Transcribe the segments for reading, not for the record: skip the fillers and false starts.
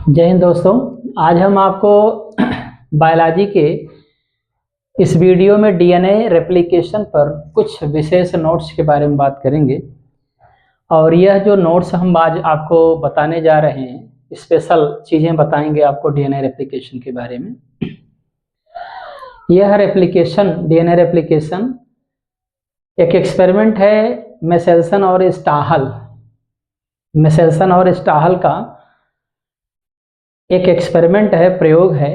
जय हिंद दोस्तों। आज हम आपको बायोलॉजी के इस वीडियो में डीएनए रेप्लिकेशन पर कुछ विशेष नोट्स के बारे में बात करेंगे। और यह जो नोट्स हम आज आपको बताने जा रहे हैं, स्पेशल चीज़ें बताएंगे आपको डीएनए रेप्लिकेशन के बारे में। यह रेप्लिकेशन, डीएनए रेप्लिकेशन एक एक्सपेरिमेंट है मेसेल्सन और स्टाहल का एक एक्सपेरिमेंट है, प्रयोग है।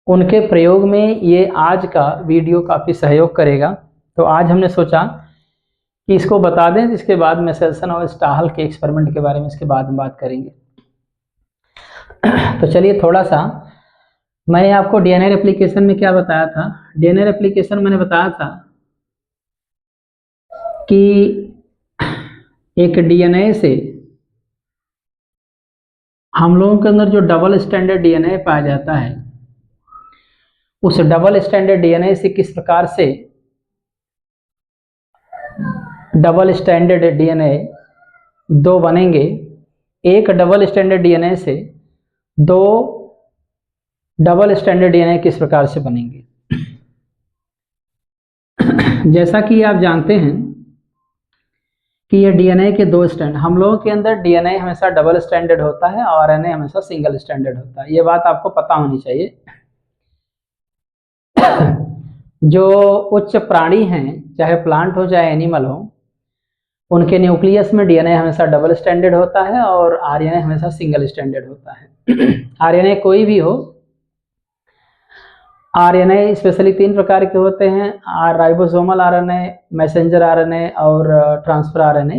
उनके प्रयोग में ये आज का वीडियो काफ़ी सहयोग करेगा, तो आज हमने सोचा कि इसको बता दें। इसके बाद मेसेल्सन और स्टाहल के एक्सपेरिमेंट के बारे में इसके बाद में बात करेंगे। तो चलिए, थोड़ा सा मैंने आपको डीएनए रेप्लिकेशन में क्या बताया था। डीएनए रेप्लिकेशन मैंने बताया था कि एक डीएनए से हम लोगों के अंदर जो डबल स्टैंडर्ड डीएनए पाया जाता है, उस डबल स्टैंडर्ड डीएनए से किस प्रकार से डबल स्टैंडर्ड डीएनए दो बनेंगे, एक डबल स्टैंडर्ड डीएनए से दो डबल स्टैंडर्ड डीएनए किस प्रकार से बनेंगे। जैसा कि आप जानते हैं कि ये डीएनए के दो स्टैंड, हम लोगों के अंदर डीएनए हमेशा डबल स्टैंडर्ड होता है और आरएनए हमेशा सिंगल स्टैंडर्ड होता है। ये बात आपको पता होनी चाहिए। जो उच्च प्राणी हैं, चाहे प्लांट हो चाहे एनिमल हो, उनके न्यूक्लियस में डीएनए हमेशा डबल स्टैंडर्ड होता है और आरएनए हमेशा सिंगल स्टैंडर्ड होता है। आरएनए कोई भी हो, आरएनए स्पेशली तीन प्रकार के होते हैं: राइबोसोमल आरएनए, मैसेंजर आरएनए और ट्रांसफर आरएनए।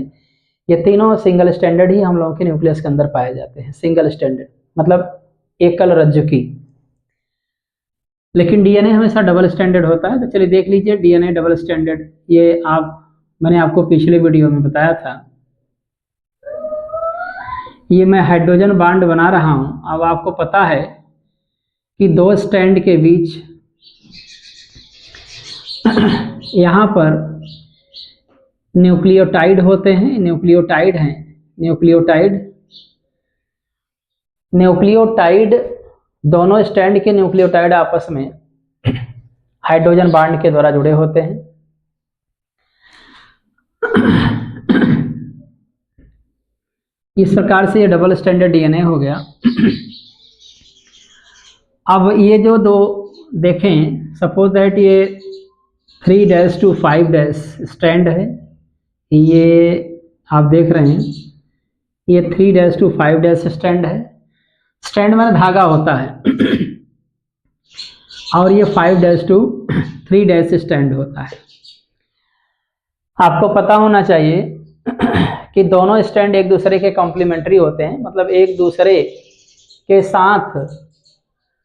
ये तीनों सिंगल स्टैंडर्ड ही हम लोगों के न्यूक्लियस के अंदर पाए जाते हैं। सिंगल स्टैंडर्ड मतलब एकल रज्जु की। लेकिन डीएनए हमेशा डबल स्टैंडर्ड होता है। तो चलिए देख लीजिए डीएनए डबल स्टैंडर्ड। ये मैंने आपको पिछले वीडियो में बताया था। ये मैं हाइड्रोजन बॉन्ड बना रहा हूं। अब आपको पता है कि दो स्टैंड के बीच यहाँ पर न्यूक्लियोटाइड होते हैं, न्यूक्लियोटाइड दोनों स्टैंड के न्यूक्लियोटाइड आपस में हाइड्रोजन बॉन्ड के द्वारा जुड़े होते हैं। इस प्रकार से ये डबल स्टैंडर्ड डीएनए हो गया। अब ये जो दो देखें, सपोज दैट ये 3' to 5' स्टैंड है। ये आप देख रहे हैं, ये 3' to 5' स्टैंड है। स्टैंड में धागा होता है। और ये 5' to 3' स्टैंड होता है। आपको पता होना चाहिए कि दोनों स्टैंड एक दूसरे के कॉम्प्लीमेंट्री होते हैं, मतलब एक दूसरे के साथ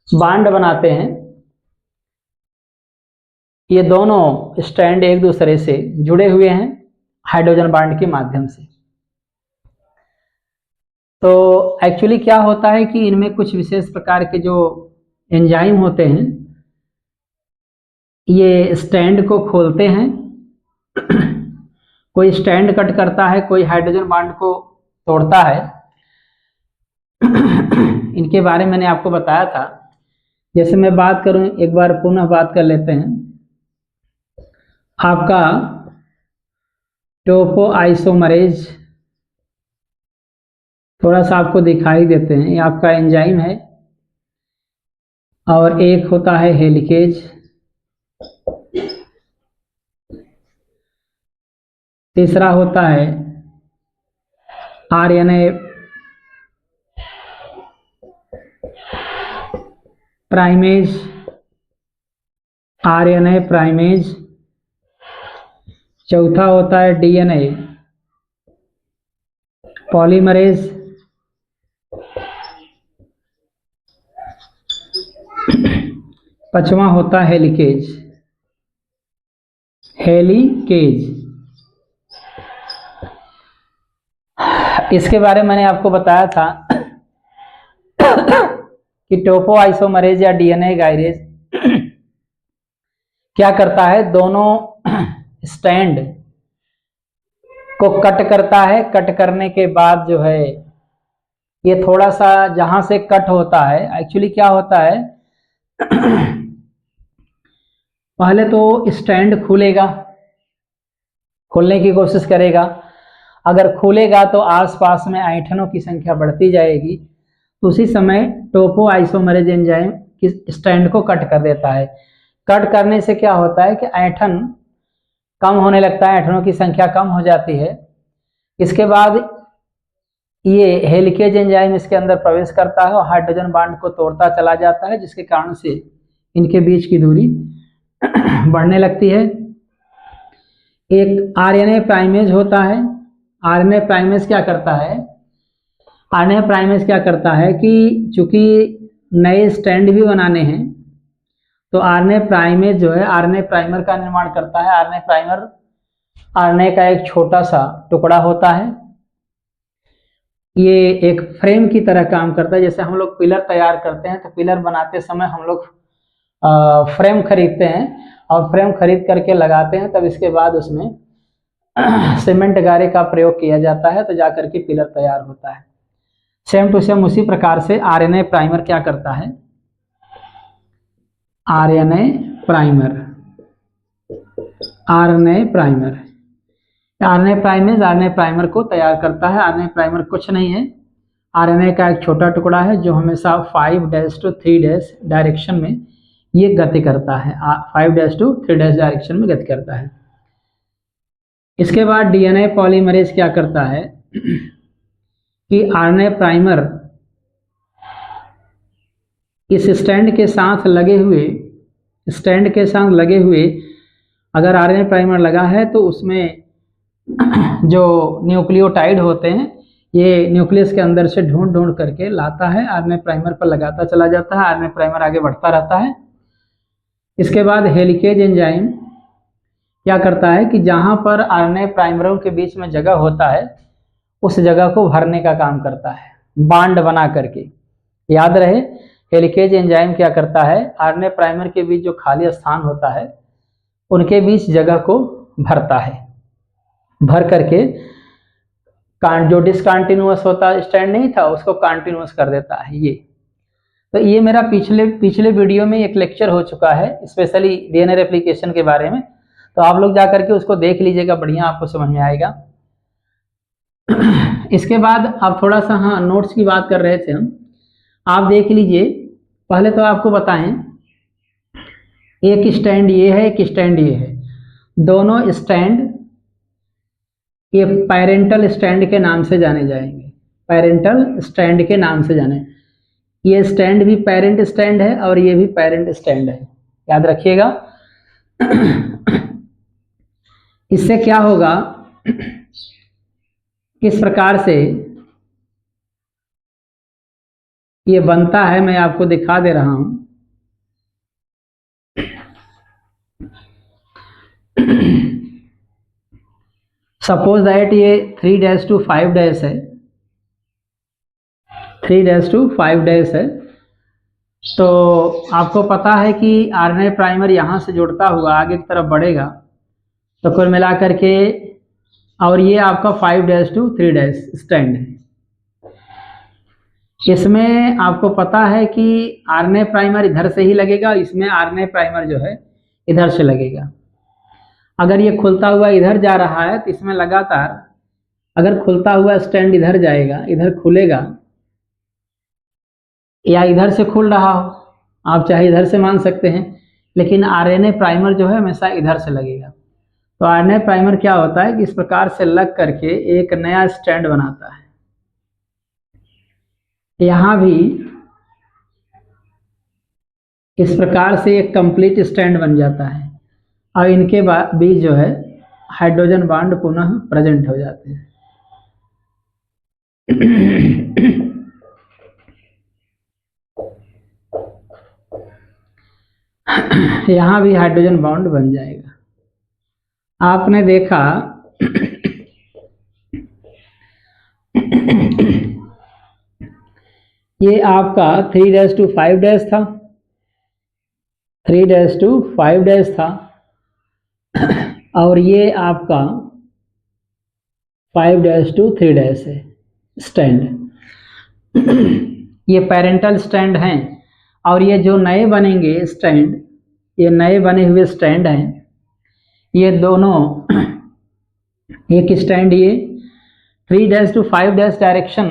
बॉन्ड बनाते हैं। ये दोनों स्टैंड एक दूसरे से जुड़े हुए हैं हाइड्रोजन बॉन्ड के माध्यम से। तो एक्चुअली क्या होता है कि इनमें कुछ विशेष प्रकार के जो एंजाइम होते हैं, ये स्टैंड को खोलते हैं। कोई स्टैंड कट करता है, कोई हाइड्रोजन बॉन्ड को तोड़ता है। इनके बारे में मैंने आपको बताया था। जैसे मैं बात करूं, एक बार पुनः बात कर लेते हैं। आपका टोपो आइसोमरेज थोड़ा सा आपको दिखाई देते हैं। ये आपका एंजाइम है। और एक होता है हेलिकेज, तीसरा होता है आरएनए प्राइमेज, चौथा होता है डीएनए पॉलीमरेज, पांचवा होता है हेलिकेज। इसके बारे में मैंने आपको बताया था कि टोपो आइसोमरेज या डीएनए गायरेज क्या करता है, दोनों स्टैंड को कट करता है। कट करने के बाद जो है ये थोड़ा सा जहां से कट होता है, एक्चुअली क्या होता है पहले तो स्टैंड खुलेगा, खोलने की कोशिश करेगा। अगर खुलेगा तो आसपास में ऐंठनों की संख्या बढ़ती जाएगी, तो उसी समय टोपो आइसोमरेज एंजाइम किस स्टैंड को कट कर देता है। कट करने से क्या होता है कि ऐंठन कम होने लगता है, ऐंठनों की संख्या कम हो जाती है। इसके बाद ये हेलिकेज एंजाइम इसके अंदर प्रवेश करता है और हाइड्रोजन बांड को तोड़ता चला जाता है, जिसके कारण से इनके बीच की दूरी बढ़ने लगती है। एक आरएनए प्राइमेज होता है। आरएनए प्राइमेज क्या करता है, आरएनए प्राइमेज क्या करता है कि चूंकि नए स्टैंड भी बनाने हैं, तो आरएनए प्राइमेज जो है आरएनए प्राइमर का निर्माण करता है। आरएनए प्राइमर आरएनए का एक छोटा सा टुकड़ा होता है। ये एक फ्रेम की तरह काम करता है। जैसे हम लोग पिलर तैयार करते हैं, तो पिलर बनाते समय हम लोग फ्रेम खरीदते हैं और फ्रेम खरीद करके लगाते हैं, तब इसके बाद उसमें सीमेंट गारे का प्रयोग किया जाता है, तो जाकर के पिलर तैयार होता है। सेम टू सेम उसी प्रकार से आरएनए प्राइमर क्या करता है, आरएनए प्राइमर आरएनए प्राइमर को तैयार करता है। आरएनए प्राइमर कुछ नहीं है, आरएनए का एक छोटा टुकड़ा है जो हमेशा 5' to 3' डायरेक्शन में ये गति करता है। 5' to 3' डायरेक्शन में गति करता है। इसके बाद डीएनए पॉलीमरेज क्या करता है कि आरएनए प्राइमर इस स्टैंड के साथ लगे हुए अगर आरएनए प्राइमर लगा है तो उसमें जो न्यूक्लियोटाइड होते हैं, ये न्यूक्लियस के अंदर से ढूंढ करके लाता है, आरएनए प्राइमर पर लगाता चला जाता है, आरएनए प्राइमर आगे बढ़ता रहता है। इसके बाद हेलिकेज एंजाइम क्या करता है कि जहां पर आरएनए प्राइमरों के बीच में जगह होता है, उस जगह को भरने का काम करता है, बांड बना करके। याद रहे, हेलिकेज एंजाइम क्या करता है, आरएनए प्राइमर के बीच जो खाली स्थान होता है उनके बीच जगह को भरता है। भर करके जो डिसकंटिन्यूअस होता स्टैंड नहीं था उसको कंटिन्यूअस कर देता है। ये तो ये मेरा पिछले वीडियो में एक लेक्चर हो चुका है स्पेशली डीएनए रेप्लिकेशन के बारे में, तो आप लोग जा करके उसको देख लीजिएगा, बढ़िया आपको समझ में आएगा। इसके बाद आप थोड़ा सा नोट्स की बात कर रहे थे हम, आप देख लीजिए। पहले तो आपको बताएं, एक स्टैंड ये है, एक स्टैंड ये है। दोनों स्टैंड ये पैरेंटल स्टैंड के नाम से जाने जाएंगे, पैरेंटल स्टैंड के नाम से जाने। ये स्टैंड भी पेरेंट स्टैंड है और ये भी पेरेंट स्टैंड है, याद रखिएगा। इससे क्या होगा, किस प्रकार से ये बनता है मैं आपको दिखा दे रहा हूं। सपोज दैट ये 3' to 5' है, 3' to 5' है। तो आपको पता है कि आरएनए प्राइमर यहाँ से जुड़ता हुआ आगे की तरफ बढ़ेगा, तो कुल मिला करके, और ये आपका 5' to 3' स्टैंड है। इसमें आपको पता है कि आरएनए प्राइमर इधर से ही लगेगा, इसमें आरएनए प्राइमर जो है इधर से लगेगा। अगर ये खुलता हुआ इधर जा रहा है तो इसमें लगातार, अगर खुलता हुआ स्टैंड इधर जाएगा, इधर खुलेगा, या इधर से खुल रहा हो, आप चाहे इधर से मान सकते हैं, लेकिन आरएनए प्राइमर जो है हमेशा इधर से लगेगा। तो आरएनए प्राइमर क्या होता है कि इस प्रकार से लग करके एक नया स्टैंड बनाता है। यहाँ भी इस प्रकार से एक कंप्लीट स्टैंड बन जाता है और इनके बीच जो है हाइड्रोजन बॉन्ड पुनः प्रेजेंट हो जाते हैं। यहाँ भी हाइड्रोजन बॉन्ड बन जाएगा। आपने देखा ये आपका 3' to 5' था, 3' to 5' था, और ये आपका 5' to 3' है स्टैंड। ये पेरेंटल स्टैंड हैं, और ये जो नए बनेंगे स्टैंड, ये नए बने हुए स्टैंड हैं, ये दोनों एक स्टैंड ये 3 to 5 डायरेक्शन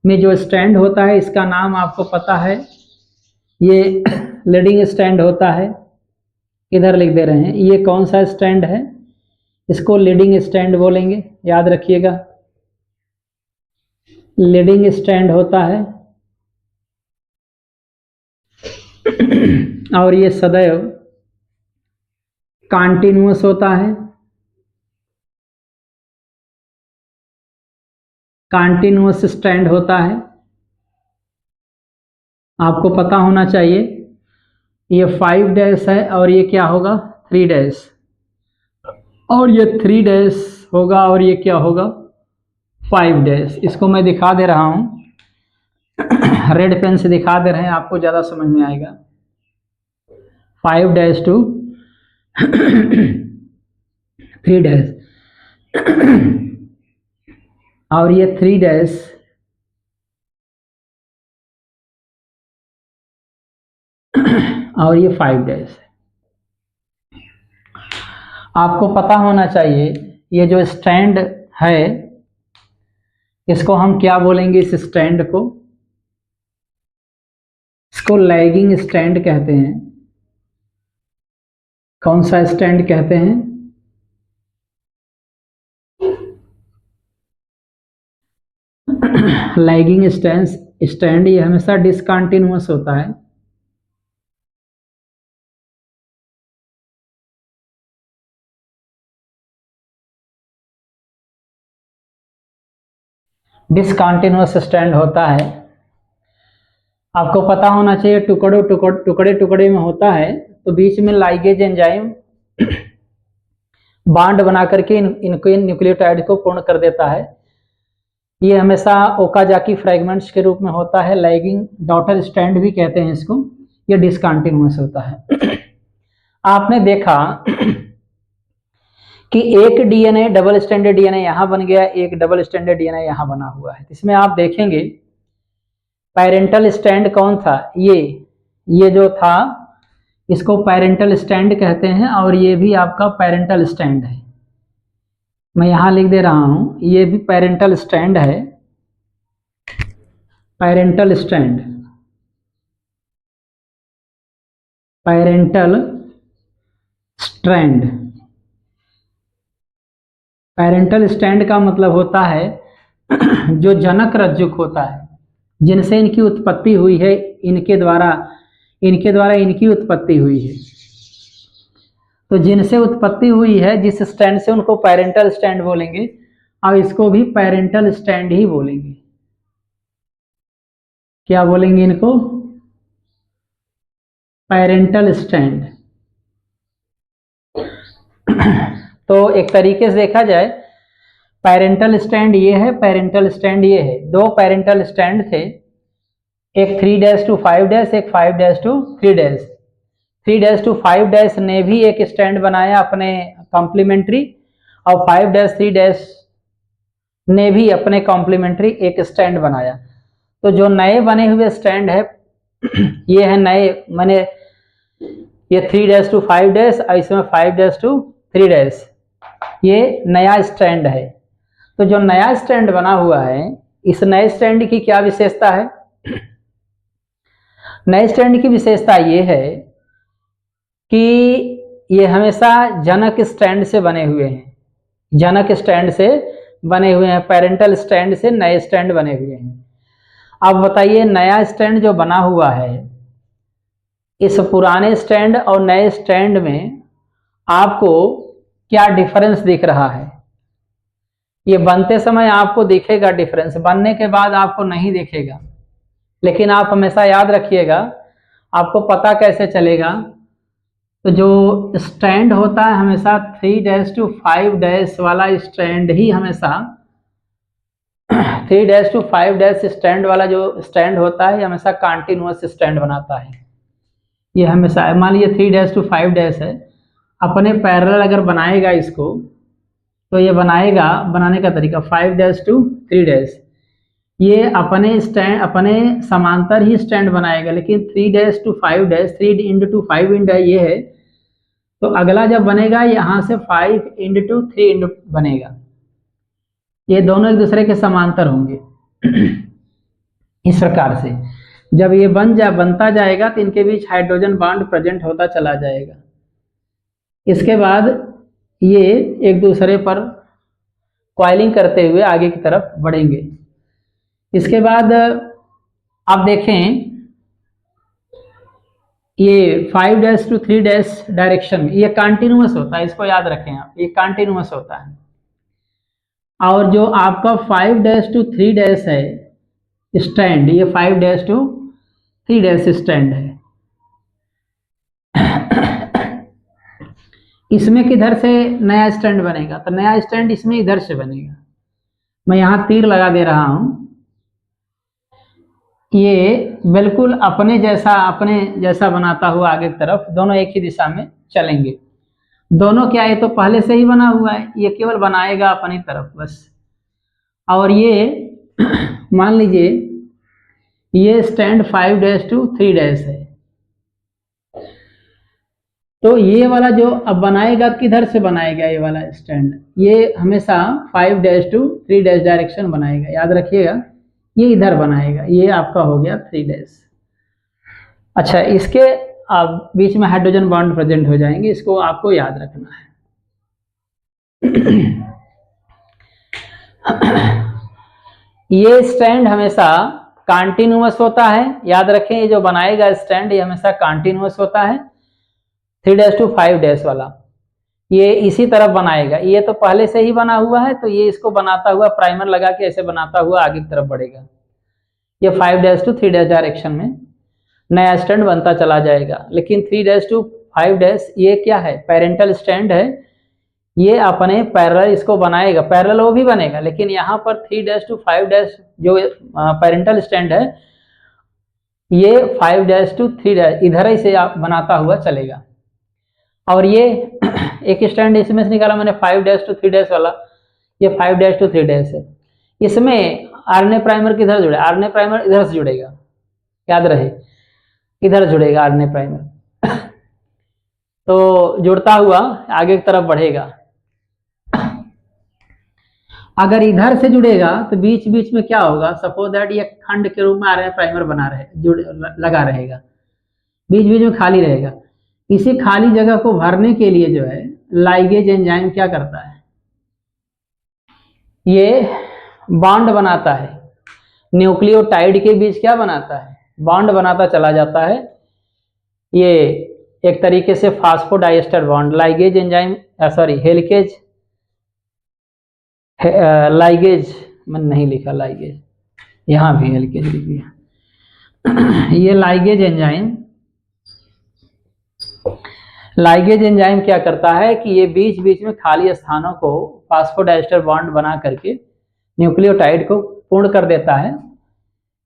में जो स्टैंड होता है इसका नाम आपको पता है, ये लीडिंग स्टैंड होता है। इधर लिख दे रहे हैं, ये कौन सा स्टैंड है, इसको लीडिंग स्टैंड बोलेंगे, याद रखिएगा। लीडिंग स्टैंड होता है और ये सदैव कंटिन्यूअस होता है, कंटिन्यूअस स्टैंड होता है। आपको पता होना चाहिए, ये 5 डैश है और ये क्या होगा 3 डैश, और ये 3 डैश होगा और ये क्या होगा 5 डैश। इसको मैं दिखा दे रहा हूँ, रेड पेन से दिखा दे रहे हैं, आपको ज़्यादा समझ में आएगा। 5 डैश टू 3 डैश और ये 3 डैश और ये 5 डैश। आपको पता होना चाहिए ये जो स्टैंड है इसको हम क्या बोलेंगे, इस स्टैंड को, इसको लैगिंग स्टैंड कहते हैं। कौन सा स्टैंड कहते हैं, लैगिंग स्टैंड। ये हमेशा डिसकंटिन्यूअस होता है। डिसकंटिन्यूअस स्टैंड होता है। आपको पता होना चाहिए टुकड़े टुकड़े में होता है, तो बीच में लाइगेज एंजाइम बांड बना करके इनको न्यूक्लियोटाइड को पूर्ण कर देता है। ये हमेशा ओकाजाकी फ्रैगमेंट्स के रूप में होता है, लैगिंग डॉटर स्टैंड भी कहते हैं इसको। ये डिसकंटिन्यूअस होता है। आपने देखा कि एक डीएनए डबल स्टैंडर्ड डीएनए यहां बन गया, एक डबल स्टैंडर्ड डीएनए यहां बना हुआ है। इसमें आप देखेंगे पेरेंटल स्टैंड कौन था, ये जो था इसको पेरेंटल स्टैंड कहते हैं, और ये भी आपका पेरेंटल स्टैंड है। मैं यहां लिख दे रहा हूं, ये भी पेरेंटल स्टैंड है, parental stand, parental strand. Parental stand का मतलब होता है जो जनक रज्जुक होता है, जिनसे इनकी उत्पत्ति हुई है, इनके द्वारा इनकी उत्पत्ति हुई है। तो जिनसे उत्पत्ति हुई है जिस स्टैंड से, उनको पेरेंटल स्टैंड बोलेंगे, और इसको भी पेरेंटल स्टैंड ही बोलेंगे। क्या बोलेंगे इनको, पेरेंटल स्टैंड। तो एक तरीके से देखा जाए, पेरेंटल स्टैंड ये है, पेरेंटल स्टैंड ये है। दो पेरेंटल स्टैंड थे, एक 3 to 5 एक 5 to 3 3 to 5 ने भी एक स्टैंड बनाया अपने कॉम्प्लीमेंट्री, और 5 ने भी अपने कॉम्प्लीमेंट्री एक स्टैंड बनाया। तो जो नए बने हुए स्टैंड है ये है नए, माने ये 3 to 5 और इसमें 5 to 3 ये नया स्टैंड है। तो जो नया स्टैंड बना हुआ है, इस नए स्टैंड की क्या विशेषता है, नए स्टैंड की विशेषता ये है कि ये हमेशा जनक स्टैंड से बने हुए हैं, जनक स्टैंड से बने हुए हैं, पेरेंटल स्टैंड से नए स्टैंड बने हुए हैं। अब बताइए, नया स्टैंड जो बना हुआ है, इस पुराने स्टैंड और नए स्टैंड में आपको क्या डिफरेंस दिख रहा है? ये बनते समय आपको दिखेगा डिफरेंस, बनने के बाद आपको नहीं दिखेगा। लेकिन आप हमेशा याद रखिएगा, आपको पता कैसे चलेगा, तो जो स्टैंड होता है हमेशा 3 to 5 वाला स्टैंड ही हमेशा 3 to 5 स्टैंड वाला जो स्टैंड होता है हमेशा कंटिन्यूअस स्टैंड बनाता है। ये हमेशा, मान लीजिए 3 to 5 है, अपने पैरेलल अगर बनाएगा इसको, तो ये बनाएगा, बनाने का तरीका 5 to 3 ये अपने समांतर ही स्टैंड बनाएगा, लेकिन 3 to 5 3 into 5 into ये है, तो अगला जब बनेगा यहाँ से 5 into 3 into बनेगा, ये दोनों एक दूसरे के समांतर होंगे। इस प्रकार से जब ये बनता जाएगा तो इनके बीच हाइड्रोजन बॉन्ड प्रेजेंट होता चला जाएगा। इसके बाद ये एक दूसरे पर कॉइलिंग करते हुए आगे की तरफ बढ़ेंगे। इसके बाद आप देखें ये 5 to 3 डायरेक्शन में ये कंटिन्यूअस होता है, इसको याद रखें आप, ये कंटिन्यूअस होता है। और जो आपका 5 to 3 है स्टैंड, ये 5 to 3 स्टैंड है। इसमें किधर से नया स्टैंड बनेगा, तो नया स्टैंड इसमें इधर से बनेगा। मैं यहां तीर लगा दे रहा हूं, ये बिल्कुल अपने जैसा बनाता हुआ आगे की तरफ, दोनों एक ही दिशा में चलेंगे। दोनों क्या, ये तो पहले से ही बना हुआ है, ये केवल बनाएगा अपनी तरफ बस। और ये मान लीजिए ये स्टैंड 5 to 3 है, तो ये वाला जो अब बनाएगा किधर से बनाएगा, ये वाला स्टैंड ये हमेशा 5 to 3 डायरेक्शन बनाएगा, याद रखिएगा, ये इधर बनाएगा, ये आपका हो गया 3 अच्छा, इसके अब बीच में हाइड्रोजन बॉन्ड प्रेजेंट हो जाएंगे, इसको आपको याद रखना है। ये स्टैंड हमेशा कंटिन्यूअस होता है, याद रखें, ये जो बनाएगा स्टैंड ये हमेशा कंटिन्यूअस होता है। 3 to 5 वाला ये इसी तरफ बनाएगा, ये तो पहले से ही बना हुआ है, तो ये इसको बनाता हुआ प्राइमर लगा के ऐसे बनाता हुआ आगे की तरफ बढ़ेगा। ये 5 to 3 डायरेक्शन में नया स्टैंड बनता चला जाएगा। लेकिन 3 to 5 ये क्या है, पेरेंटल स्टैंड है, ये अपने पैरेलल इसको बनाएगा, पैरेलल वो भी बनेगा, लेकिन यहाँ पर 3 to 5 जो पेरेंटल स्टैंड है ये 5 to 3 इधर ही से बनाता हुआ चलेगा। और ये एक स्टैंड इसमें से निकाला मैंने 5 to 3 वाला, ये 5 to 3 है। इसमें आरएनए प्राइमर किधर जुड़े, आरएनए प्राइमर इधर से जुड़ेगा, याद रहे, इधर जुड़ेगा आरएनए प्राइमर। तो जुड़ता हुआ आगे की तरफ बढ़ेगा। अगर इधर से जुड़ेगा तो बीच बीच में क्या होगा, सपोज दैट ये खंड के रूप में आरएनए प्राइमर बना लगा रहेगा, बीच बीच में खाली रहेगा। इसी खाली जगह को भरने के लिए जो है लाइगेज एंजाइम क्या करता है, ये बॉन्ड बनाता है, न्यूक्लियोटाइड के बीच क्या बनाता है, बॉन्ड बनाता चला जाता है। ये एक तरीके से फास्फोडाइएस्टर bond, ligase enzyme helicase, ligase मैंने नहीं लिखा, लाइगेज यहाँ भी हेलिकेज लिख दिया। ये लाइगेज एंजाइम क्या करता है कि ये बीच बीच में खाली स्थानों को फास्फोडाइएस्टर बॉन्ड बना करके न्यूक्लियोटाइड को पूर्ण कर देता है,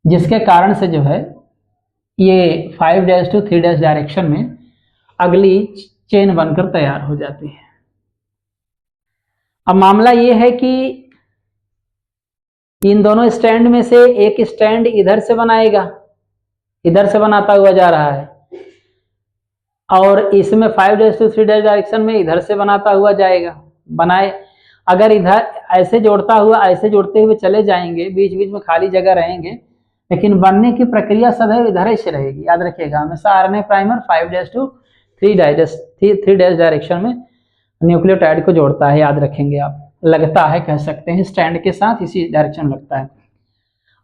जिसके कारण से जो है ये 5 to 3 डायरेक्शन में अगली चेन बनकर तैयार हो जाती है। अब मामला ये है कि इन दोनों स्टैंड में से एक स्टैंड इधर से बनाएगा, इधर से बनाता हुआ जा रहा है, और इसमें 5 to 3 डायरेक्शन में इधर से बनाता हुआ जाएगा, बनाए। अगर इधर ऐसे जोड़ता हुआ ऐसे जोड़ते हुए चले जाएंगे, बीच बीच में खाली जगह रहेंगे, लेकिन बनने की प्रक्रिया सदैव इधर ही से रहेगी, याद रखिएगा। हमेशा आरएनए प्राइमर 5 to 3 डायरेक्शन में न्यूक्लियोटाइड को जोड़ता है, याद रखेंगे आप, लगता है कह सकते हैं, स्टैंड के साथ इसी डायरेक्शन में लगता है।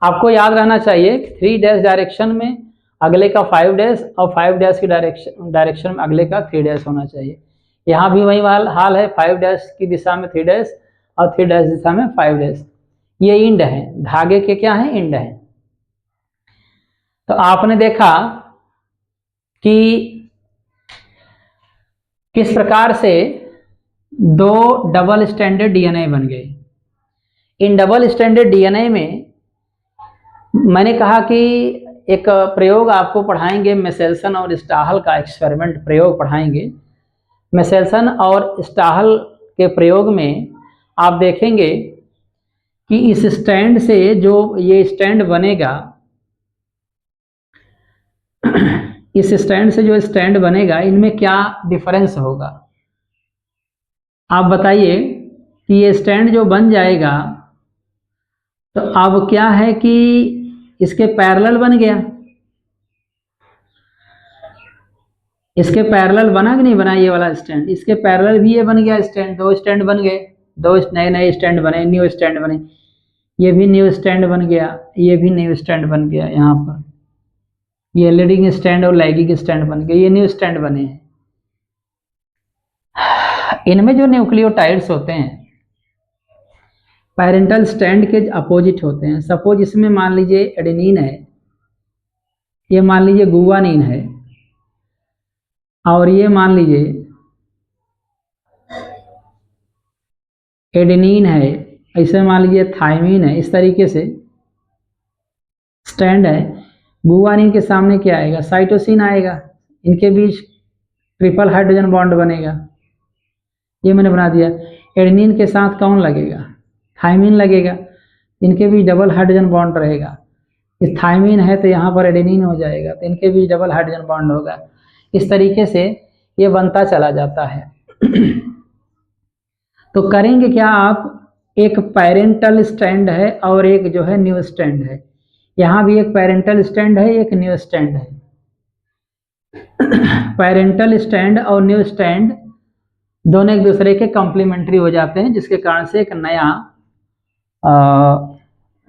आपको याद रहना चाहिए 3 डायरेक्शन में अगले का 5 और 5 की डायरेक्शन में अगले का 3 होना चाहिए। यहाँ भी वही हाल है, 5 की दिशा में 3 और 3 दिशा में 5। ये इंड है, धागे के क्या है, इंड है। तो आपने देखा कि किस प्रकार से 2 डबल स्टैंडर्ड डीएनए बन गए। इन डबल स्टैंडर्ड डीएनए में मैंने कहा कि एक प्रयोग आपको पढ़ाएंगे, मेसेल्सन और स्टाहल का एक्सपेरिमेंट प्रयोग पढ़ाएंगे। मेसेल्सन और स्टाहल के प्रयोग में आप देखेंगे कि इस स्टैंड से जो ये स्टैंड बनेगा, इस स्टैंड से जो स्टैंड बनेगा इनमें क्या डिफरेंस होगा। आप बताइए कि ये स्टैंड जो बन जाएगा तो अब क्या है कि इसके पैरेलल बन गया, इसके पैरेलल बना कि नहीं बना ये वाला स्टैंड, इसके पैरेलल भी ये बन गया स्टैंड, दो स्टैंड बन गए, दो नए नए स्टैंड बने, न्यू स्टैंड बने, ये भी न्यू स्टैंड बन गया, ये भी न्यू स्टैंड बन गया, यहाँ पर ये लीडिंग स्टैंड और लैगिंग स्टैंड बन गए, ये न्यू स्टैंड बने हैं। इनमें जो न्यूक्लियोटाइड्स होते हैं पैरेंटल स्टैंड के अपोजिट होते हैं। सपोज इसमें मान लीजिए एडेनिन है, ये मान लीजिए गुआनिन है, और ये मान लीजिए एडेनिन है, ऐसे मान लीजिए थायमिन है, इस तरीके से स्टैंड है। गुआनिन के सामने क्या आएगा, साइटोसिन आएगा, इनके बीच ट्रिपल हाइड्रोजन बॉन्ड बनेगा, ये मैंने बना दिया। एडेनिन के साथ कौन लगेगा, थायमिन लगेगा, इनके बीच डबल हाइड्रोजन बॉन्ड रहेगा। इस थायमिन है तो यहाँ पर एडेनिन हो जाएगा, तो इनके बीच डबल हाइड्रोजन बॉन्ड होगा। इस तरीके से ये बनता चला जाता है। तो करेंगे क्या आप, एक पैरेंटल स्टैंड है और एक जो है न्यू स्टैंड है, यहाँ भी एक पैरेंटल स्टैंड है, एक न्यू स्टैंड है। पैरेंटल स्टैंड और न्यू स्टैंड दोनों एक दूसरे के कॉम्प्लीमेंट्री हो जाते हैं, जिसके कारण से एक नया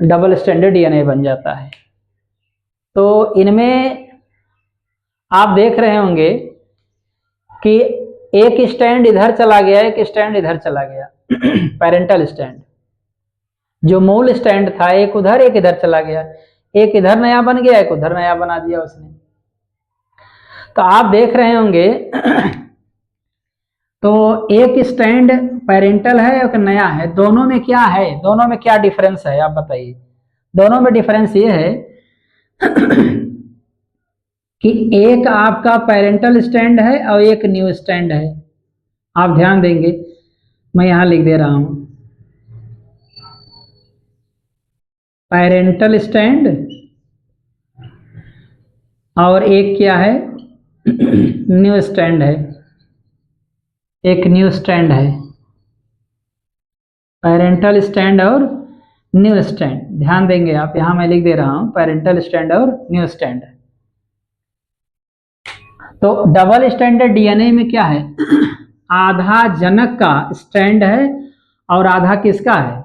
डबल स्टैंडर्ड डीएनए बन जाता है। तो इनमें आप देख रहे होंगे कि एक स्टैंड इधर चला गया, एक स्टैंड इधर चला गया। पैरेंटल स्टैंड जो मूल स्टैंड था, एक उधर एक इधर चला गया, एक इधर नया बन गया, एक उधर नया बना दिया उसने। तो आप देख रहे होंगे तो एक स्टैंड पैरेंटल है, एक नया है, दोनों में क्या है, दोनों में क्या डिफरेंस है आप बताइए। दोनों में डिफरेंस ये है कि एक आपका पैरेंटल स्टैंड है और एक न्यू स्टैंड है। आप ध्यान देंगे, मैं यहां लिख दे रहा हूं, पैरेंटल स्टैंड और एक क्या है, न्यू स्टैंड है, एक न्यू स्टैंड है। पैरेंटल स्टैंड और न्यू स्टैंड, ध्यान देंगे आप, यहां मैं लिख दे रहा हूं पैरेंटल स्टैंड और न्यू स्टैंड। तो डबल स्टैंडर्ड डीएनए में क्या है, आधा जनक का स्टैंड है और आधा किसका है,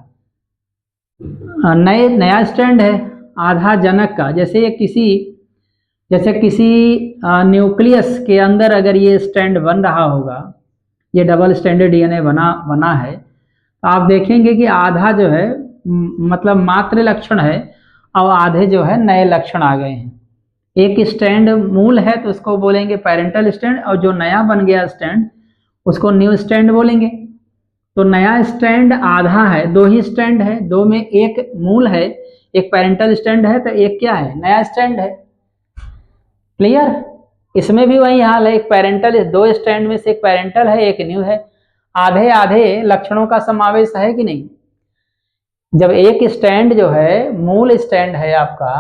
नया स्टैंड है, आधा जनक का। जैसे किसी न्यूक्लियस के अंदर अगर ये स्टैंड बन रहा होगा, ये डबल स्टैंडर्ड डीएनए बना है, तो आप देखेंगे कि आधा जो है मतलब मात्र लक्षण है और आधे जो है नए लक्षण आ गए हैं। एक स्टैंड मूल है तो उसको बोलेंगे पैरेंटल स्टैंड, और जो नया बन गया स्टैंड उसको न्यू स्टैंड बोलेंगे। तो नया स्टैंड आधा है, दो ही स्टैंड है, दो में एक मूल है, एक पैरेंटल स्टैंड है, तो एक क्या है, नया स्टैंड है। क्लियर, इसमें भी वही हाल है, एक पैरेंटल, दो स्टैंड में से एक पैरेंटल है, एक न्यू है, आधे आधे लक्षणों का समावेश है कि नहीं। जब एक स्टैंड जो है मूल स्टैंड है आपका,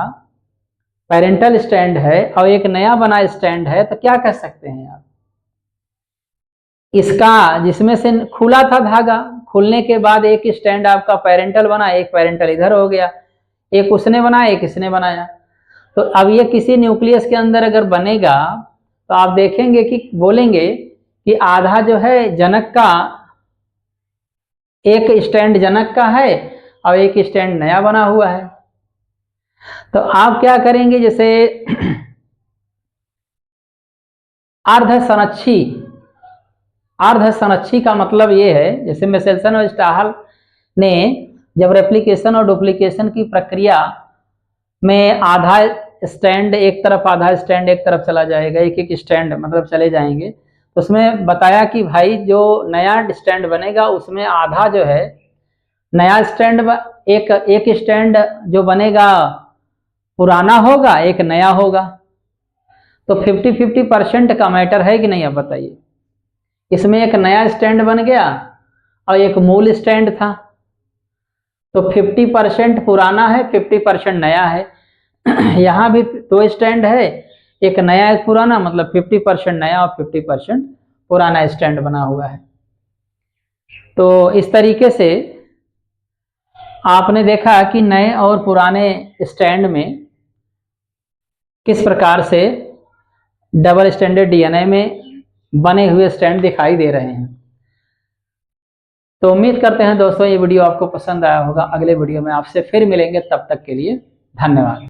पैरेंटल स्टैंड है, और एक नया बना स्टैंड है, तो क्या कह सकते हैं आप, इसका जिसमें से खुला था धागा, खुलने के बाद एक स्टैंड आपका पैरेंटल बना, एक पैरेंटल इधर हो गया, एक उसने बनाया एक इसने बनाया। तो अब ये किसी न्यूक्लियस के अंदर अगर बनेगा तो आप देखेंगे कि बोलेंगे कि आधा जो है जनक का, एक स्टैंड जनक का है और एक स्टैंड नया बना हुआ है। तो आप क्या करेंगे, जैसे अर्ध संरक्षी का मतलब ये है, जैसे मेसेल्सन और स्टाहल ने जब रेप्लिकेशन और डुप्लीकेशन की प्रक्रिया में आधा स्टैंड एक तरफ, आधा स्टैंड एक तरफ चला जाएगा, एक एक स्टैंड मतलब चले जाएंगे, तो उसमें बताया कि भाई जो नया स्टैंड बनेगा उसमें आधा जो है नया स्टैंड, एक स्टैंड जो बनेगा पुराना होगा, एक नया होगा। तो 50-50% का मैटर है कि नहीं, आप बताइए। इसमें एक नया स्टैंड बन गया और एक मूल स्टैंड था, तो 50% पुराना है, 50% नया है। यहाँ भी 2 स्टैंड है, एक नया एक पुराना, मतलब 50% नया और 50% पुराना स्टैंड बना हुआ है। तो इस तरीके से आपने देखा कि नए और पुराने स्टैंड में किस प्रकार से डबल स्टैंडर्ड डीएनए में बने हुए स्टैंड दिखाई दे रहे हैं। तो उम्मीद करते हैं दोस्तों ये वीडियो आपको पसंद आया होगा। अगले वीडियो में आपसे फिर मिलेंगे, तब तक के लिए धन्यवाद।